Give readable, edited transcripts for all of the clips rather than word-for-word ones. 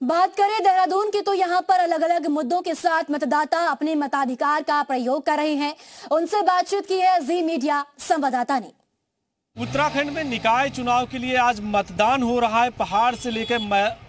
बात करें देहरादून की तो यहाँ पर अलग अलग मुद्दों के साथ मतदाता अपने मताधिकार का प्रयोग कर रहे हैं। उनसे बातचीत की है जी मीडिया संवाददाता ने। उत्तराखंड में निकाय चुनाव के लिए आज मतदान हो रहा है। पहाड़ से लेकर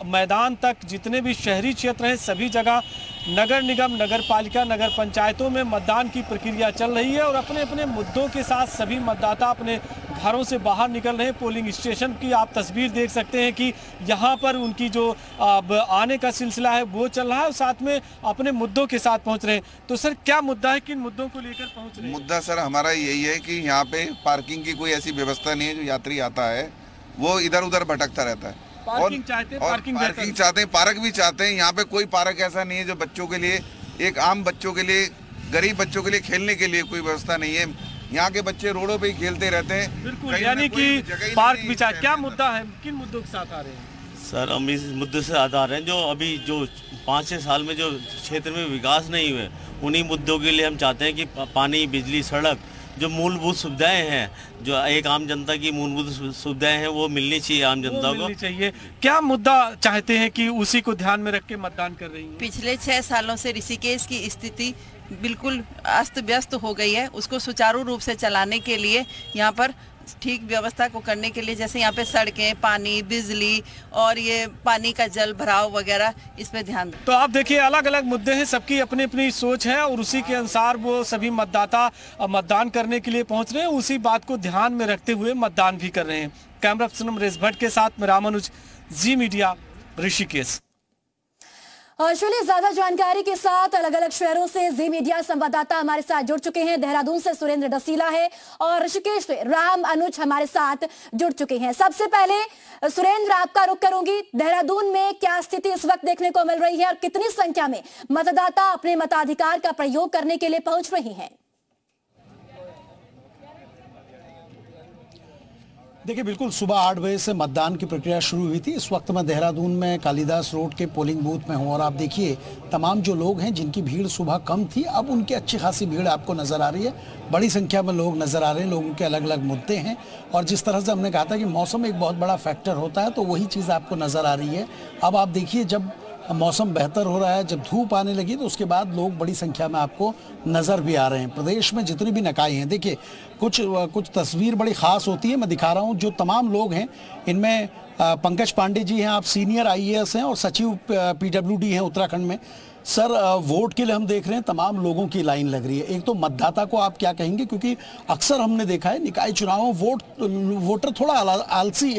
मैदान तक जितने भी शहरी क्षेत्र हैं सभी जगह नगर निगम, नगर पालिका, नगर पंचायतों में मतदान की प्रक्रिया चल रही है और अपने अपने मुद्दों के साथ सभी मतदाता अपने घरों से बाहर निकल रहे हैं। पोलिंग स्टेशन की आप तस्वीर देख सकते हैं कि यहाँ पर उनकी जो आने का सिलसिला है वो चल रहा है और साथ में अपने मुद्दों के साथ पहुँच रहे हैं। तो सर क्या मुद्दा है, किन मुद्दों को लेकर पहुँच रहे हैं? मुद्दा सर हमारा यही है कि यहाँ पे पार्किंग की कोई ऐसी व्यवस्था नहीं है। जो यात्री आता है वो इधर उधर भटकता रहता है। पार्किंग चाहते हैं, पार्किंग चाहते हैं, पार्क भी चाहते हैं। यहाँ पे कोई पार्क ऐसा नहीं है जो बच्चों के लिए, एक आम बच्चों के लिए, गरीब बच्चों के लिए खेलने के लिए कोई व्यवस्था नहीं है। यहाँ के बच्चे रोडों पे ही खेलते रहते हैं। बिल्कुल, यानी कि पार्क भी चाहे। क्या मुद्दा है, किन मुद्दों के साथ आ रहे हैं? सर हम इस मुद्दे से आ रहे हैं जो अभी जो 5-6 साल में जो क्षेत्र में विकास नहीं हुए उन्हीं मुद्दों के लिए हम चाहते हैं कि पानी, बिजली, सड़क, जो मूलभूत सुविधाएं हैं, जो एक आम जनता की मूलभूत सुविधाएं हैं वो मिलनी चाहिए आम जनता को। चाहिए। क्या मुद्दा चाहते हैं कि उसी को ध्यान में रख के मतदान कर रही हैं? पिछले 6 सालों से ऋषिकेश की स्थिति बिल्कुल अस्त व्यस्त हो गई है। उसको सुचारू रूप से चलाने के लिए यहाँ पर ठीक व्यवस्था को करने के लिए, जैसे यहाँ पे सड़कें, पानी, बिजली और ये पानी का जल भराव वगैरह, इस पे ध्यान दें। तो आप देखिए अलग अलग मुद्दे हैं, सबकी अपनी अपनी सोच है और उसी के अनुसार वो सभी मतदाता मतदान करने के लिए पहुंच रहे हैं। उसी बात को ध्यान में रखते हुए मतदान भी कर रहे हैं। कैमरा पर्सन नरेश भट्ट के साथ मैं रामानुज, जी मीडिया, ऋषिकेश। चलिए ज्यादा जानकारी के साथ अलग अलग शहरों से जी मीडिया संवाददाता हमारे साथ जुड़ चुके हैं। देहरादून से सुरेंद्र डसीला है और ऋषिकेश से राम अनुज हमारे साथ जुड़ चुके हैं। सबसे पहले सुरेंद्र आपका रुख करूंगी, देहरादून में क्या स्थिति इस वक्त देखने को मिल रही है और कितनी संख्या में मतदाता अपने मताधिकार का प्रयोग करने के लिए पहुंच रही हैं? देखिए बिल्कुल सुबह 8 बजे से मतदान की प्रक्रिया शुरू हुई थी। इस वक्त मैं देहरादून में कालिदास रोड के पोलिंग बूथ में हूं और आप देखिए तमाम जो लोग हैं जिनकी भीड़ सुबह कम थी अब उनकी अच्छी खासी भीड़ आपको नज़र आ रही है। बड़ी संख्या में लोग नज़र आ रहे हैं, लोगों के अलग अलग मुद्दे हैं और जिस तरह से हमने कहा था कि मौसम एक बहुत बड़ा फैक्टर होता है तो वही चीज़ आपको नज़र आ रही है। अब आप देखिए जब मौसम बेहतर हो रहा है, जब धूप आने लगी तो उसके बाद लोग बड़ी संख्या में आपको नज़र भी आ रहे हैं। प्रदेश में जितनी भी निकाय हैं, देखिए कुछ तस्वीर बड़ी ख़ास होती है। मैं दिखा रहा हूँ जो तमाम लोग हैं इनमें पंकज पांडे जी हैं, आप सीनियर IAS हैं और सचिव PWD हैं उत्तराखंड में। सर वोट के लिए हम देख रहे हैं तमाम लोगों की लाइन लग रही है। एक तो मतदाता को आप क्या कहेंगे, क्योंकि अक्सर हमने देखा है निकाय चुनावों वोटर थोड़ा आलसी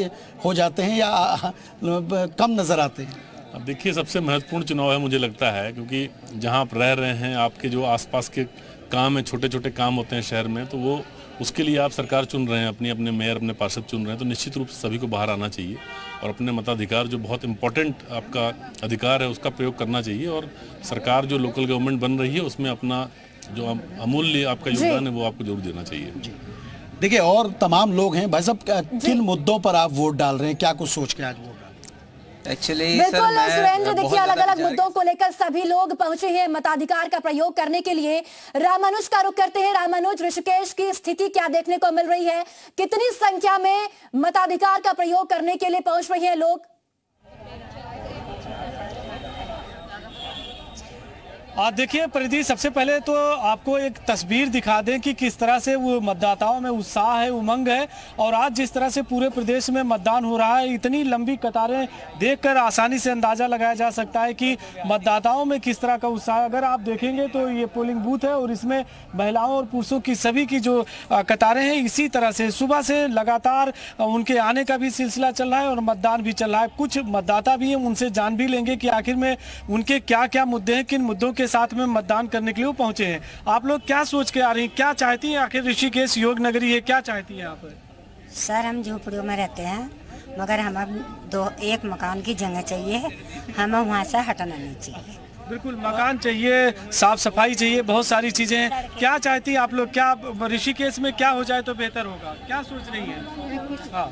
हो जाते हैं या कम नज़र आते हैं। अब देखिए सबसे महत्वपूर्ण चुनाव है मुझे लगता है, क्योंकि जहां आप रह रहे हैं, आपके जो आसपास के काम हैं, छोटे छोटे काम होते हैं शहर में, तो वो उसके लिए आप सरकार चुन रहे हैं, अपने मेयर, अपने पार्षद चुन रहे हैं, तो निश्चित रूप से सभी को बाहर आना चाहिए और अपने मताधिकार जो बहुत इम्पोर्टेंट आपका अधिकार है उसका प्रयोग करना चाहिए। और सरकार जो लोकल गवर्नमेंट बन रही है उसमें अपना जो अमूल्य आपका योगदान है वो आपको जरूर देना चाहिए। देखिए और तमाम लोग हैं। भाई साहब किन मुद्दों पर आप वोट डाल रहे हैं, क्या कुछ सोच के आज वोट? बिल्कुल सुरेंद्र, देखिए अलग अलग मुद्दों को लेकर सभी लोग पहुंचे हैं मताधिकार का प्रयोग करने के लिए। रामानुज का रुख करते हैं। रामानुज, ऋषिकेश की स्थिति क्या देखने को मिल रही है, कितनी संख्या में मताधिकार का प्रयोग करने के लिए पहुंच रहे हैं लोग? देखिए परिधि, सबसे पहले तो आपको एक तस्वीर दिखा दें कि किस तरह से वो मतदाताओं में उत्साह है, उमंग है। और आज जिस तरह से पूरे प्रदेश में मतदान हो रहा है, इतनी लंबी कतारें देखकर आसानी से अंदाजा लगाया जा सकता है कि मतदाताओं में किस तरह का उत्साह है। अगर आप देखेंगे तो ये पोलिंग बूथ है और इसमें महिलाओं और पुरुषों की सभी की जो कतारें हैं इसी तरह से सुबह से लगातार उनके आने का भी सिलसिला चल रहा है और मतदान भी चल रहा है। कुछ मतदाता भी हैं, उनसे जान भी लेंगे कि आखिर में उनके क्या क्या मुद्दे हैं, किन मुद्दों के साथ में मतदान करने के लिए वो पहुंचे हैं। आप लोग क्या सोच के आ रही हैं, क्या चाहती हैं? आखिर ऋषिकेश योग नगरी है, क्या चाहती हैं आप? सर हम झोपड़ियों में रहते हैं मगर हमें एक मकान की जगह चाहिए, हमें वहाँ से हटना नहीं चाहिए। बिल्कुल, मकान चाहिए, साफ सफाई चाहिए, बहुत सारी चीजें हैं। क्या चाहती हैं आप लोग, क्या ऋषिकेश में क्या हो जाए तो बेहतर होगा, क्या सोच रही हैं? हाँ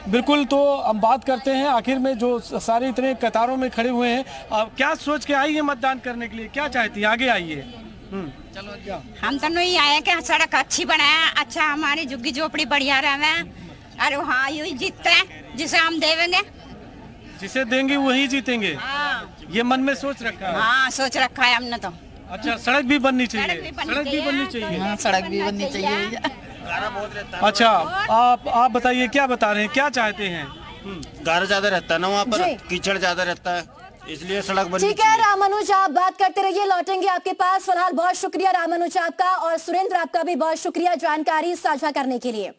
बिल्कुल, तो हम बात करते हैं आखिर में जो सारे इतने कतारों में खड़े हुए हैं, क्या सोच के आई है मतदान करने के लिए, क्या चाहती है? आगे आइए। चलो हम तो नहीं आए कि सड़क अच्छी बनाए, अच्छा हमारी झुग्गी झोपड़ी बढ़िया रहे। अरे हाँ यही जीतते हैं जिसे हम देवेंगे, जिसे देंगे वही जीतेंगे। ये मन में सोच रखा है? हाँ सोच रखा है हमने तो। अच्छा, सड़क भी बननी चाहिए, सड़क भी बननी चाहिए। हाँ सड़क भी बननी चाहिए भैया। अच्छा, आप बताइए, क्या बता रहे हैं, क्या चाहते हैं? गारा ज्यादा रहता है ना वहाँ पर, कीचड़ ज्यादा रहता है, इसलिए सड़क बननी ठीक है रामानुज, आप बात करते रहिए, लौटेंगे आपके पास। फिलहाल बहुत शुक्रिया रामानुज आपका, और सुरेंद्र आपका भी बहुत शुक्रिया जानकारी साझा करने के लिए।